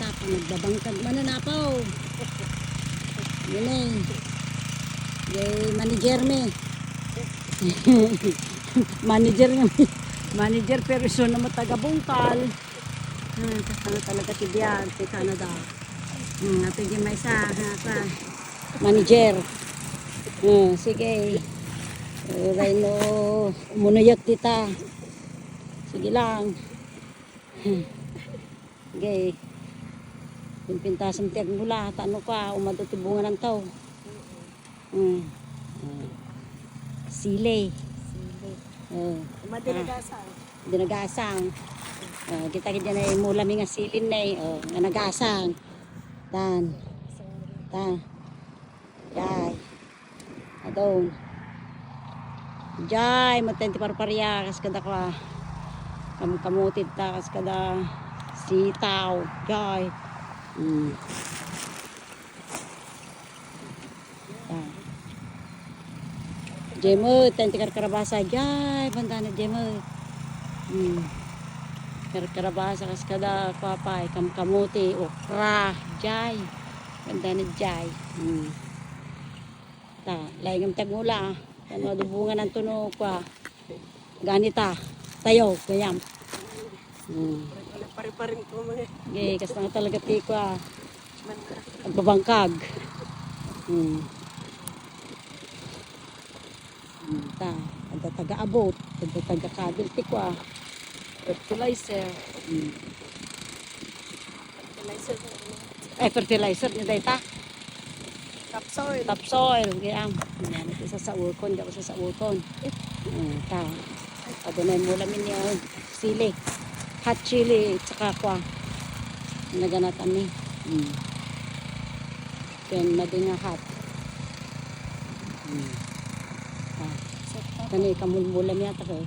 tapang nagbabangkag mananapaw. Yun eh. Yay, manager me. Manager nga. Manager pero iso na matagabungkal. Kasama talaga si Biag, si Canada. Ato yung may isa. Manager. Sige. Rhino, umunuyot kita. Sige lang. Sige. Pimpintasan tiyag mula. Tano ka, umadotibungan ng tao. Sile. Madinagasang. Dinagasang. Kita dyan ay mulami nga silin na nga nagasang. Tan. Jai. Adon. Jai. Matenti parparya. Kas kada ka. Kamutid ta. Kas kada sitaw. Jai. Jemut, tenti karabasa. Jai. Bandana jemut. Karabasa kas kada papay. Kamuti. Okra. Jai. Bandana jai. Laing ang tagmula. Ano, dubungan ng tunog pa. Ganita. Tayo. Gayam. Pari-paring ko mga. Okay, kasi nga talaga tiko Agbabangkag. Taga-abot. Taga-kabil tiko fertilizer. Fertilizer. Fertilizer niya data. Topsoil. Topsoil. Gayam. Yan, isa sa ukon. Diyan ko sa ukon. Adunay mo lamin yung sili. Hot chili. Tsaka kwa. Naganatan ni. Kaya na din nga hot. Kani kamulmulam yata ko.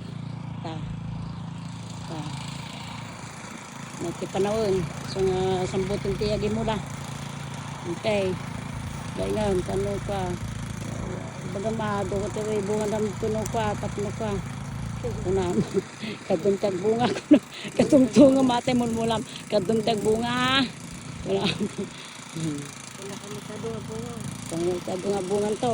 Nagkipanawon. So nga sambutong tiyagi mula. Okay. Gaya nga. Tano ka. Bagamado ko tayo. Bunga naman tuno ka. Tapno ka. Kaduntag bunga. Katungtunga mate mulmulam. Kaduntag bunga. Wala kami kadunga bunga. Kadunga bunga to.